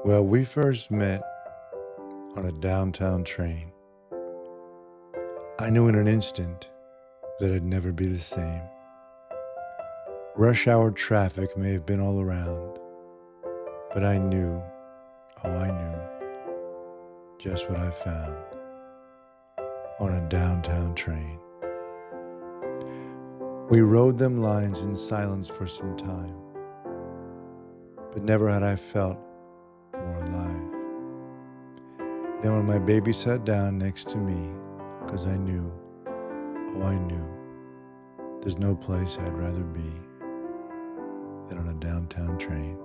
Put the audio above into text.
Well, we first met on a downtown train. I knew in an instant that it'd never be the same. Rush hour traffic may have been all around, but I knew, oh, I knew just what I found on a downtown train. We rode them lines in silence for some time, but never had I felt more alive. Then when my baby sat down next to me, 'cause I knew, oh, I knew, there's no place I'd rather be than on a downtown train.